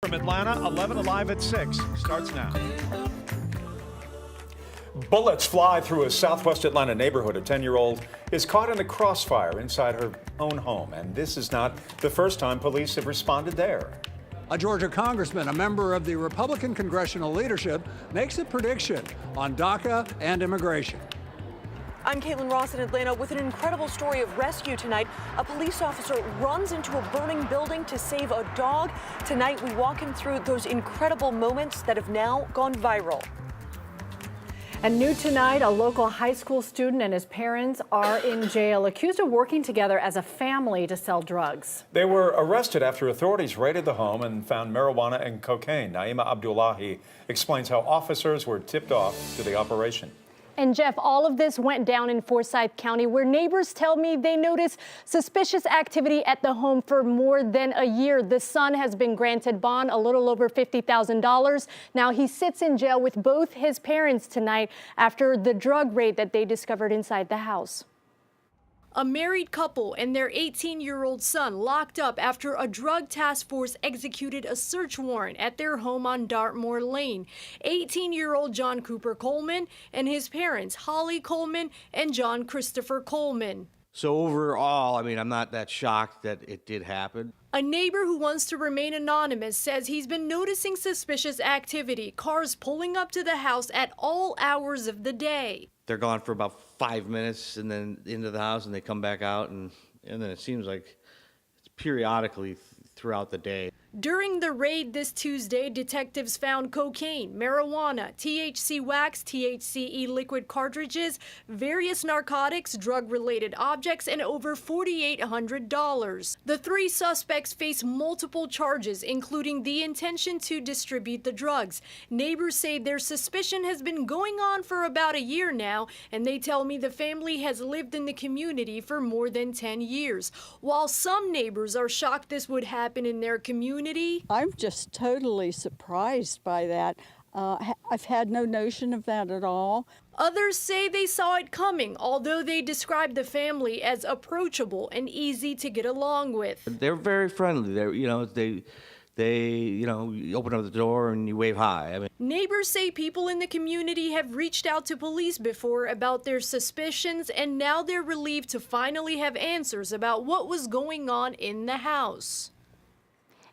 from Atlanta. 11 Alive at 6 starts now. Bullets fly through a southwest Atlanta neighborhood. A 10-year-old is caught in the crossfire inside her own home. And this is not the first time police have responded there. A Georgia congressman, a member of the Republican congressional leadership, makes a prediction on DACA and immigration. I'm Caitlin Ross in Atlanta with an incredible story of rescue tonight. A police officer runs into a burning building to save a dog. Tonight, we walk him through those incredible moments that have now gone viral. And new tonight, a local high school student and his parents are in jail, accused of working together as a family to sell drugs. They were arrested after authorities raided the home and found marijuana and cocaine. Naima Abdullahi explains how officers were tipped off to the operation. And Jeff, all of this went down in Forsyth County, where neighbors tell me they noticed suspicious activity at the home for more than a year. The son has been granted bond, a little over $50,000. Now he sits in jail with both his parents tonight after the drug raid that they discovered inside the house. A married couple and their 18-year-old son locked up after a drug task force executed a search warrant at their home on Dartmoor Lane. 18-year-old John Cooper Coleman and his parents, Holly Coleman and John Christopher Coleman. So overall, I mean, I'm not that shocked that it did happen. A neighbor who wants to remain anonymous says he's been noticing suspicious activity, cars pulling up to the house at all hours of the day. They're gone for about 5 minutes and then into the house, and they come back out, and then it seems like it's periodically throughout the day. During the raid this Tuesday, detectives found cocaine, marijuana, THC wax, THCE liquid cartridges, various narcotics, drug-related objects, and over $4,800. The three suspects face multiple charges, including the intention to distribute the drugs. Neighbors say their suspicion has been going on for about a year now, and they tell me the family has lived in the community for more than 10 years. While some neighbors are shocked this would happen in their community, I'm just totally surprised by that. I've had no notion of that at all. Others say they saw it coming, although they describe the family as approachable and easy to get along with. They're very friendly. You open up the door and you wave hi. I mean, neighbors say people in the community have reached out to police before about their suspicions, and now they're relieved to finally have answers about what was going on in the house.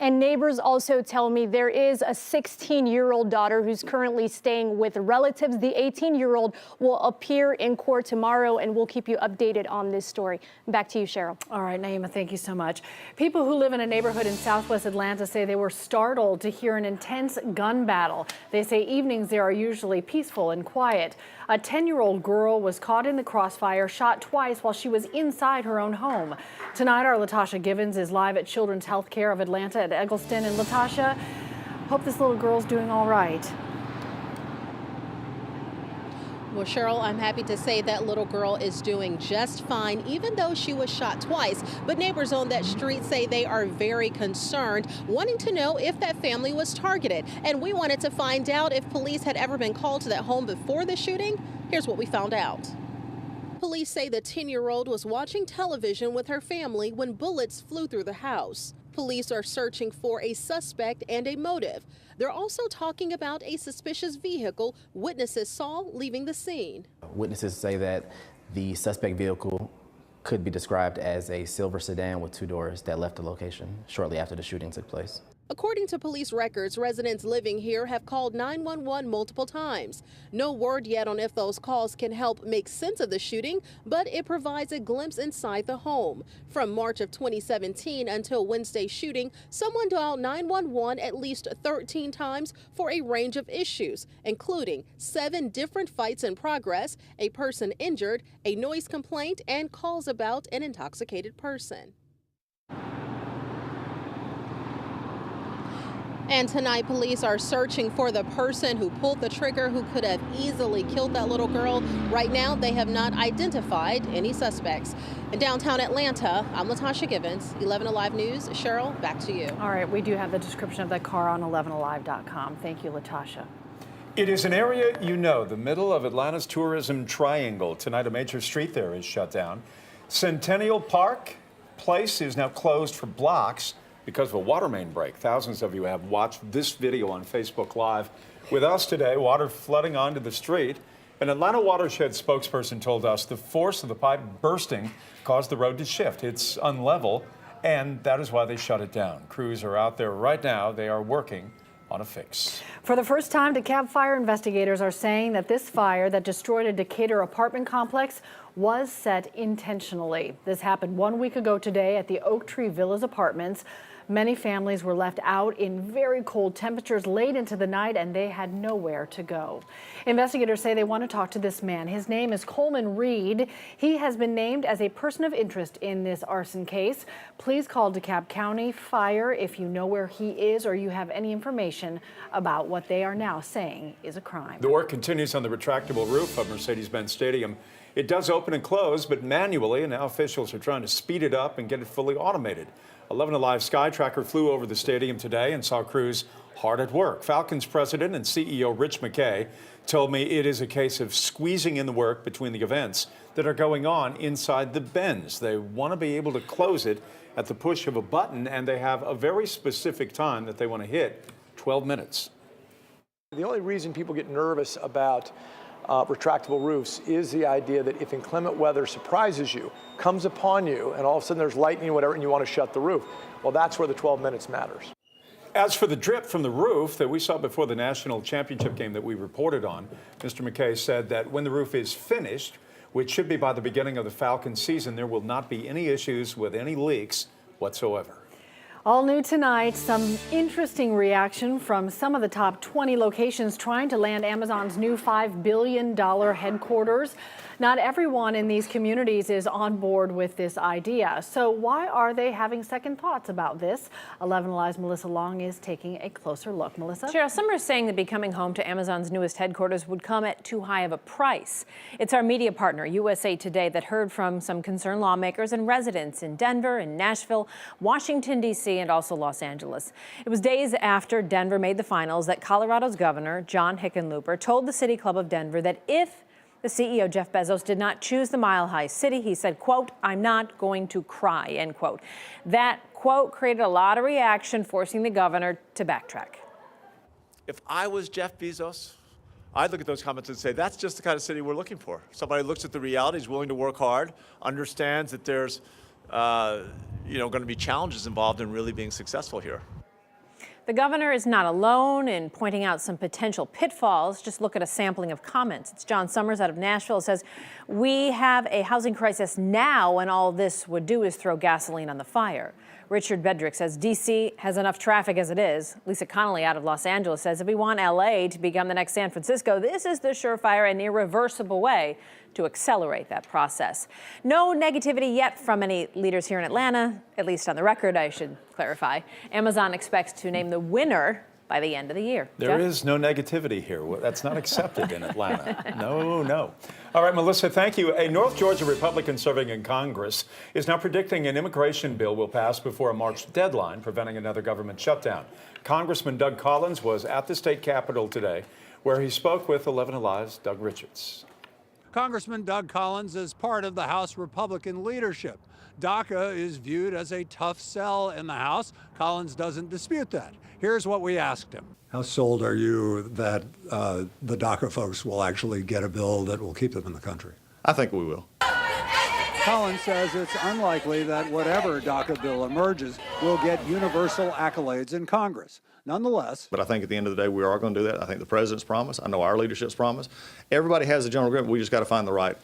And neighbors also tell me there is a 16-year-old daughter who's currently staying with relatives. The 18-year-old will appear in court tomorrow, and we'll keep you updated on this story. Back to you, Cheryl. All right, Naima, thank you so much. People who live in a neighborhood in southwest Atlanta say they were startled to hear an intense gun battle. They say evenings there are usually peaceful and quiet. A 10-year-old girl was caught in the crossfire, shot twice while she was inside her own home. Tonight, our Latasha Givens is live at Children's Healthcare of Atlanta at Eggleston. And Latasha, hope this little girl's doing all right. Well, Cheryl, I'm happy to say that little girl is doing just fine, even though she was shot twice. But neighbors on that street say they are very concerned, wanting to know if that family was targeted. And we wanted to find out if police had ever been called to that home before the shooting. Here's what we found out. Police say the 10-year-old was watching television with her family when bullets flew through the house. Police are searching for a suspect and a motive. They're also talking about a suspicious vehicle witnesses saw leaving the scene. Witnesses say that the suspect vehicle could be described as a silver sedan with 2 doors that left the location shortly after the shooting took place. According to police records, residents living here have called 911 multiple times. No word yet on if those calls can help make sense of the shooting, but it provides a glimpse inside the home. From March of 2017 until Wednesday's shooting, someone dialed 911 at least 13 times for a range of issues, including 7 different fights in progress, a person injured, a noise complaint, and calls about an intoxicated person. And tonight, police are searching for the person who pulled the trigger who could have easily killed that little girl. Right now, they have not identified any suspects. In downtown Atlanta, I'm Latasha Givens, 11 Alive News. Cheryl, back to you. All right, we do have the description of that car on 11alive.com. Thank you, Latasha. It is an area you know, the middle of Atlanta's tourism triangle. Tonight, a major street there is shut down. Centennial Park Place is now closed for blocks because of a water main break. Thousands of you have watched this video on Facebook Live. With us today, water flooding onto the street. An Atlanta watershed spokesperson told us the force of the pipe bursting caused the road to shift. It's unlevel, and that is why they shut it down. Crews are out there right now. They are working on a fix. For the first time, DeKalb fire investigators are saying that this fire that destroyed a Decatur apartment complex was set intentionally. This happened 1 week ago today at the Oak Tree Villas apartments. Many families were left out in very cold temperatures late into the night, and they had nowhere to go. Investigators say they want to talk to this man. His name is Coleman Reed. He has been named as a person of interest in this arson case. Please call DeKalb County Fire if you know where he is or you have any information about what they are now saying is a crime. The work continues on the retractable roof of MercedesBenz Stadium. It does open and close, but manually, and now officials are trying to speed it up and get it fully automated. 11Alive Sky Tracker flew over the stadium today and saw crews hard at work. Falcons president and CEO Rich McKay told me it is a case of squeezing in the work between the events that are going on inside the Benz. They want to be able to close it at the push of a button, and they have a very specific time that they want to hit, 12 minutes. The only reason people get nervous about retractable roofs is the idea that if inclement weather surprises you, comes upon you, and all of a sudden there's lightning, whatever, and you want to shut the roof. Well, that's where the 12 minutes matters. As for the drip from the roof that we saw before the national championship game that we reported on, Mr. McKay said that when the roof is finished, which should be by the beginning of the Falcons season, there will not be any issues with any leaks whatsoever. All new tonight, some interesting reaction from some of the top 20 locations trying to land Amazon's new $5 billion headquarters. Not everyone in these communities is on board with this idea. So why are they having second thoughts about this? 11Alive's Melissa Long is taking a closer look. Melissa? Cheryl, some are saying that becoming home to Amazon's newest headquarters would come at too high of a price. It's our media partner, USA Today, that heard from some concerned lawmakers and residents in Denver and Nashville, Washington, D.C., and also Los Angeles. It was days after Denver made the finals that Colorado's governor, John Hickenlooper, told the City Club of Denver that if the CEO, Jeff Bezos, did not choose the Mile High City, he said, quote, "I'm not going to cry," end quote. That quote created a lot of reaction, forcing the governor to backtrack. If I was Jeff Bezos, I'd look at those comments and say, that's just the kind of city we're looking for. Somebody looks at the realities, willing to work hard, understands that there's going to be challenges involved in really being successful here. The governor is not alone in pointing out some potential pitfalls. Just look at a sampling of comments. It's John Summers out of Nashville. It says, "We have a housing crisis now, and all this would do is throw gasoline on the fire." Richard Bedrick says, "D.C. has enough traffic as it is." Lisa Connolly out of Los Angeles says, "If we want L.A. to become the next San Francisco, this is the surefire and irreversible way to accelerate that process." No negativity yet from any leaders here in Atlanta, at least on the record, I should clarify. Amazon expects to name the winner by the end of the year. There Jeff? is no negativity here. That's not accepted in Atlanta. No. All right, Melissa, thank you. A North Georgia Republican serving in Congress is now predicting an immigration bill will pass before a March deadline, preventing another government shutdown. Congressman Doug Collins was at the state capitol today, where he spoke with 11Alive's Doug Richards. Congressman Doug Collins is part of the House Republican leadership. DACA is viewed as a tough sell in the House. Collins doesn't dispute that. Here's what we asked him. How sold are you that the DACA folks will actually get a bill that will keep them in the country? I think we will. Collins says it's unlikely that whatever DACA bill emerges will get universal accolades in Congress. Nonetheless, But I think at the end of the day, we are going to do that. I think the president's promise, I know our leadership's promise. Everybody has a general agreement. We just got to find the right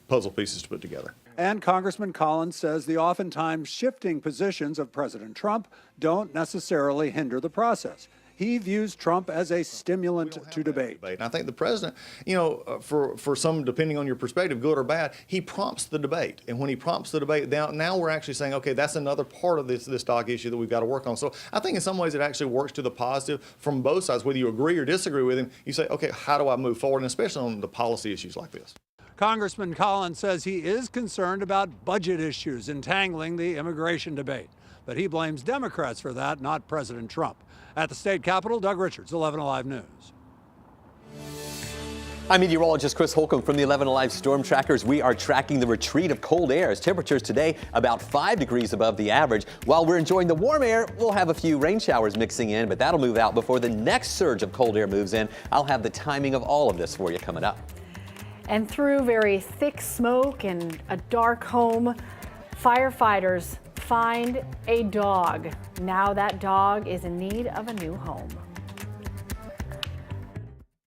puzzle pieces to put together. and Congressman Collins says the oftentimes shifting positions of President Trump don't necessarily hinder the process. He views Trump as a stimulant to debate. And I think the president, for some, depending on your perspective, good or bad, he prompts the debate. And when he prompts the debate, now we're actually saying, okay, that's another part of this DACA issue that we've got to work on. So I think in some ways it actually works to the positive from both sides. Whether you agree or disagree with him, you say, okay, how do I move forward? And especially on the policy issues like this. Congressman Collins says he is concerned about budget issues entangling the immigration debate. But he blames Democrats for that, not President Trump. At the state capitol, Doug Richards, 11Alive News. I'm meteorologist Chris Holcomb from the 11Alive Storm Trackers. We are tracking the retreat of cold air as temperatures today about 5 degrees above the average. While we're enjoying the warm air, we'll have a few rain showers mixing in, but that'll move out before the next surge of cold air moves in. I'll have the timing of all of this for you coming up. And through very thick smoke and a dark home, firefighters find a dog. Now that dog is in need of a new home.